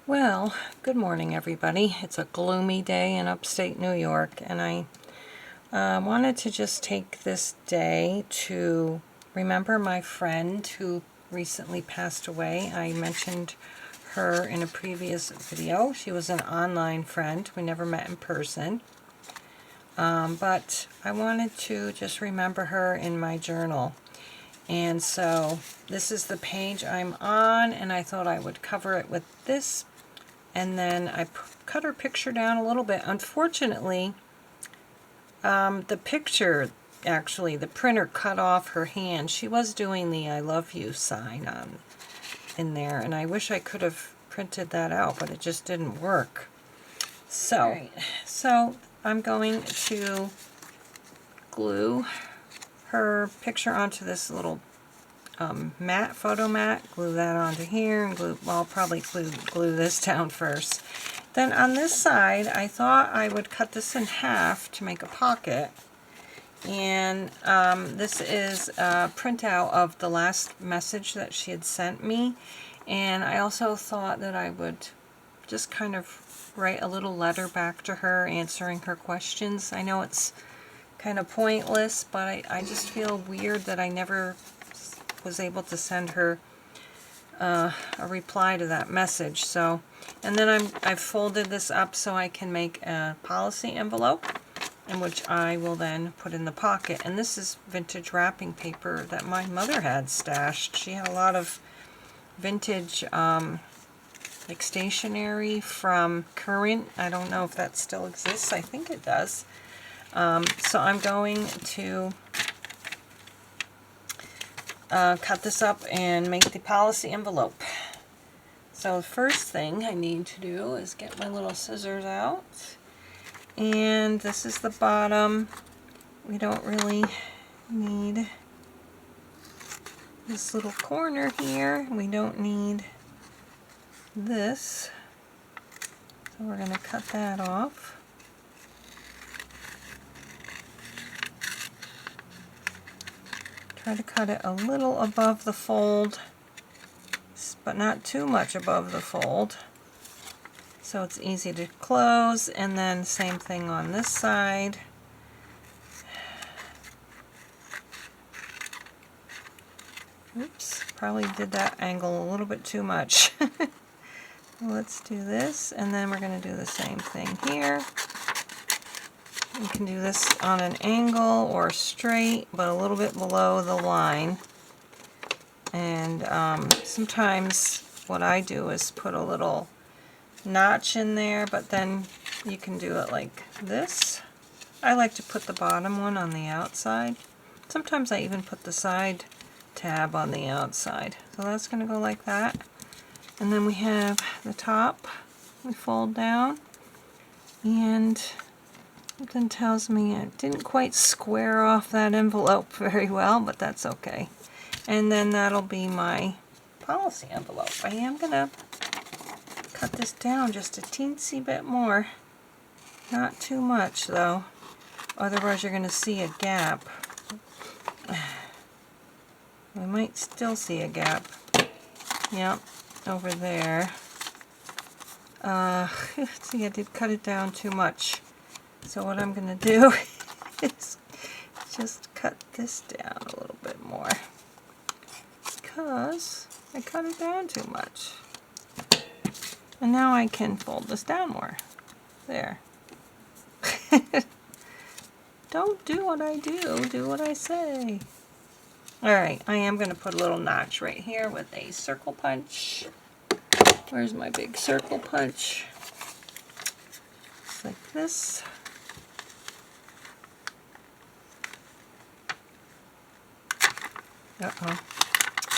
Well, good morning everybody. It's a gloomy day in upstate New York, and I wanted to just take this day to remember my friend who recently passed away. I mentioned her in a previous video. She was an online friend. We never met in person. But I wanted to just remember her in my journal. And so this is the page I'm on, and I thought I would cover it with this. And then I cut her picture down a little bit. Unfortunately, the picture, actually, the printer cut off her hand. She was doing the I love you sign in there, and I wish I could have printed that out, but it just didn't work. So, so I'm going to glue her picture onto this little photo mat, glue that onto here, and glue, well, I'll probably glue this down first. Then on this side, I thought I would cut this in half to make a pocket. And this is a printout of the last message that she had sent me. And I also thought that I would just kind of write a little letter back to her answering her questions. I know it's kind of pointless, but I just feel weird that I never was able to send her a reply to that message. So, and then I've folded this up so I can make a policy envelope, in which I will then put in the pocket. And this is vintage wrapping paper that my mother had stashed. She had a lot of vintage like stationery from Current. I don't know if that still exists. I think it does. So I'm going to cut this up and make the policy envelope. So the first thing I need to do is get my little scissors out, and this is the bottom. We don't really need this little corner here. We don't need this, so we're going to cut that off. Try to cut it a little above the fold, but not too much above the fold, so it's easy to close. And then same thing on this side. Oops, probably did that angle a little bit too much. Let's do this, and then we're going to do the same thing here. You can do this on an angle or straight, but a little bit below the line. And sometimes what I do is put a little notch in there, but then you can do it like this. I like to put the bottom one on the outside. Sometimes I even put the side tab on the outside. So that's going to go like that. And then we have the top. We fold down, and something tells me it didn't quite square off that envelope very well, but that's okay. And then that'll be my policy envelope. I am going to cut this down just a teensy bit more. Not too much though, otherwise you're going to see a gap. We might still see a gap. Yep, over there. See, I did cut it down too much. So what I'm going to do is just cut this down a little bit more, because I cut it down too much. And now I can fold this down more. There. Don't do what I do what I say. Alright, I am going to put a little notch right here with a circle punch. Where's my big circle punch? Just like this. Uh-oh.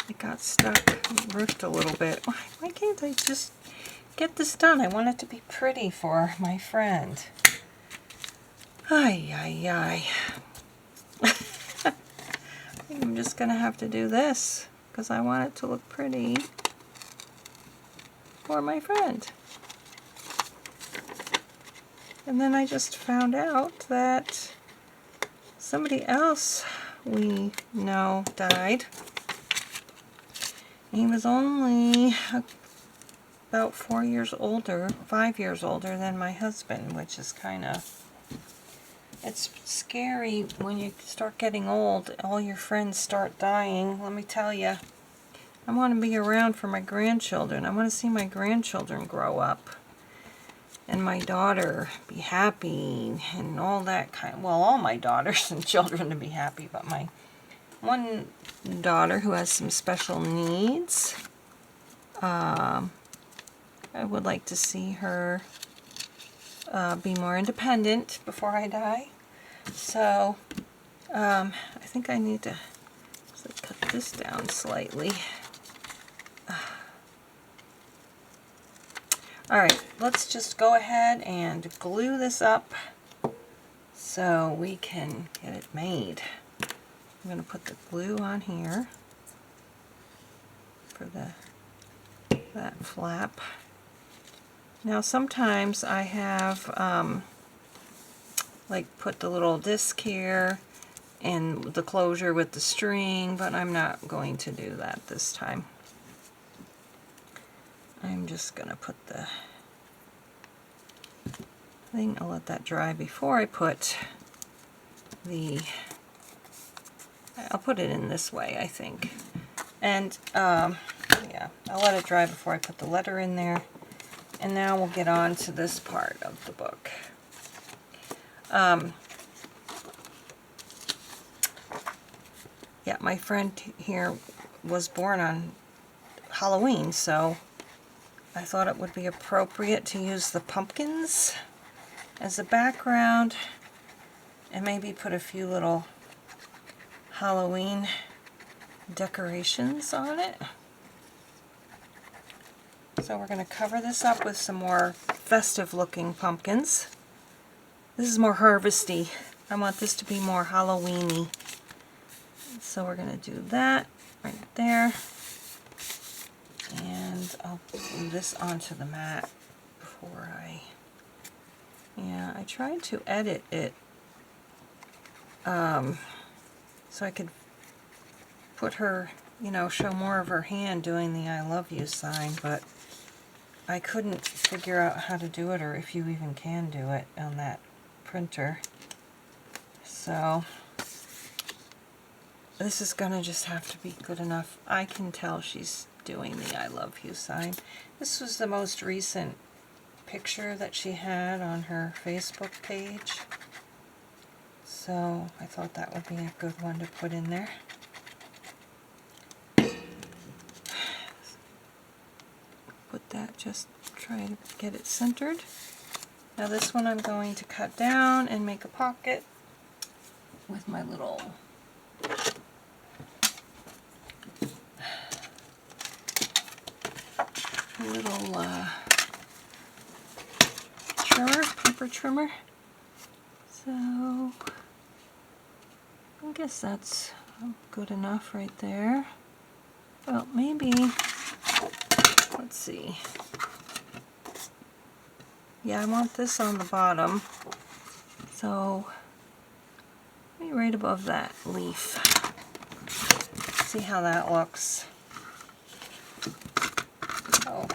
It got stuck. It ripped a little bit. Why can't I just get this done? I want it to be pretty for my friend. Ay, ay, ay. I'm just going to have to do this, because I want it to look pretty for my friend. And then I just found out that somebody else we know died. He was only about 4 years older, 5 years older than my husband, which is kind of, it's scary when you start getting old. All your friends start dying. Let me tell you, I want to be around for my grandchildren. I want to see my grandchildren grow up and my daughter be happy and all that kind. Well, all my daughters and children to be happy, but my one daughter who has some special needs, I would like to see her be more independent before I die. So I think I need to cut this down slightly. Alright, let's just go ahead and glue this up so we can get it made. I'm going to put the glue on here for that flap. Now sometimes I have like put the little disc here and the closure with the string, but I'm not going to do that this time. I'm just going to put the thing, I'll let that dry before I put the, I'll put it in this way, I think. And yeah, I'll let it dry before I put the letter in there. And now we'll get on to this part of the book. Yeah, my friend here was born on Halloween, so I thought it would be appropriate to use the pumpkins as a background and maybe put a few little Halloween decorations on it. So we're going to cover this up with some more festive looking pumpkins. This is more harvesty. I want this to be more Halloween-y. So we're going to do that right there. And I'll glue this onto the mat before I tried to edit it so I could put her, you know, show more of her hand doing the I love you sign, but I couldn't figure out how to do it, or if you even can do it on that printer. So this is gonna just have to be good enough. I can tell she's doing the I love you sign. This was the most recent picture that she had on her Facebook page, so I thought that would be a good one to put in there. Put that, just try to get it centered. Now this one I'm going to cut down and make a pocket with my little trimmer, paper trimmer. So I guess that's good enough right there. Well, maybe, let's see. Yeah, I want this on the bottom. So maybe right above that leaf. See how that looks. Oh,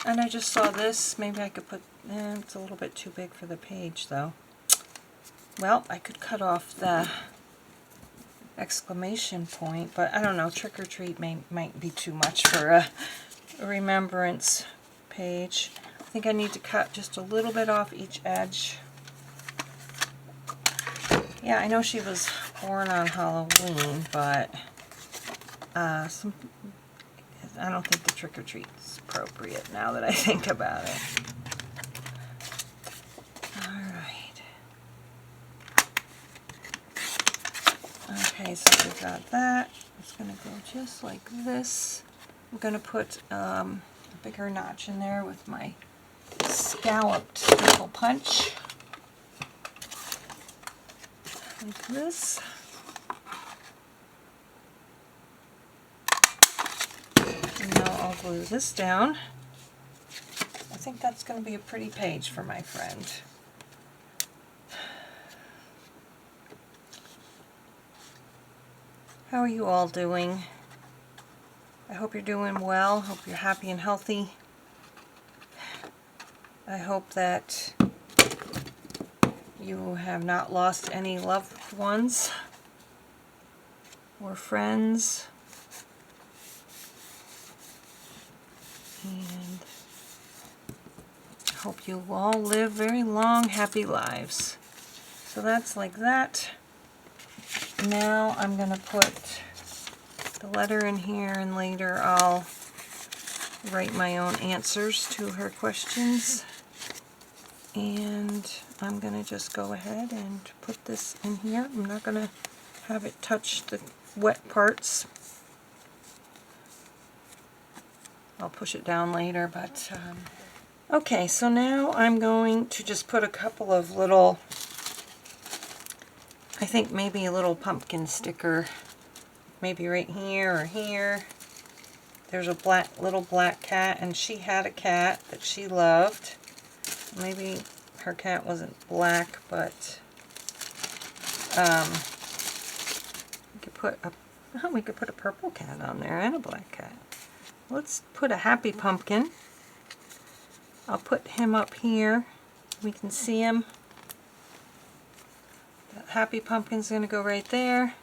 and I just saw this. Maybe I could put, it's a little bit too big for the page though. Well, I could cut off the exclamation point, but I don't know, trick or treat might be too much for a remembrance page. I think I need to cut just a little bit off each edge. Yeah, I know she was born on Halloween, but I don't think the trick or treat is appropriate now that I think about it. Alright. Okay, so we've got that. It's going to go just like this. I'm going to put a bigger notch in there with my scalloped staple punch. Like this. And now I'll glue this down. I think that's going to be a pretty page for my friend. How are you all doing? I hope you're doing well. Hope you're happy and healthy. I hope that you have not lost any loved ones or friends. And I hope you all live very long, happy lives. So that's like that. Now I'm going to put the letter in here, and later I'll write my own answers to her questions. And I'm going to just go ahead and put this in here. I'm not going to have it touch the wet parts. I'll push it down later, but okay, so now I'm going to just put a couple of little, I think maybe a little pumpkin sticker, maybe right here or here. There's a little black cat, and she had a cat that she loved. Maybe her cat wasn't black, but we could put a purple cat on there and a black cat. Let's put a happy pumpkin. I'll put him up here. We can see him. The happy pumpkin's going to go right there.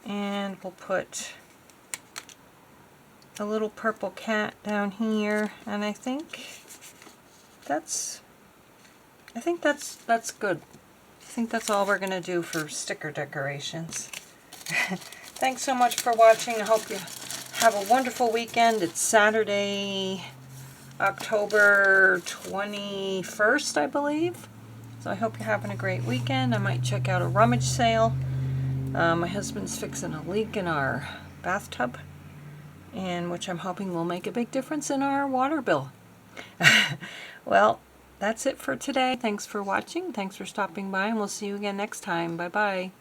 And we'll put a little purple cat down here. And I think that's good. I think that's all we're going to do for sticker decorations. Thanks so much for watching. I hope you have a wonderful weekend. It's Saturday, October 21st, I believe. So I hope you're having a great weekend. I might check out a rummage sale. My husband's fixing a leak in our bathtub, and which I'm hoping will make a big difference in our water bill. Well, that's it for today. Thanks for watching. Thanks for stopping by, and we'll see you again next time. Bye-bye.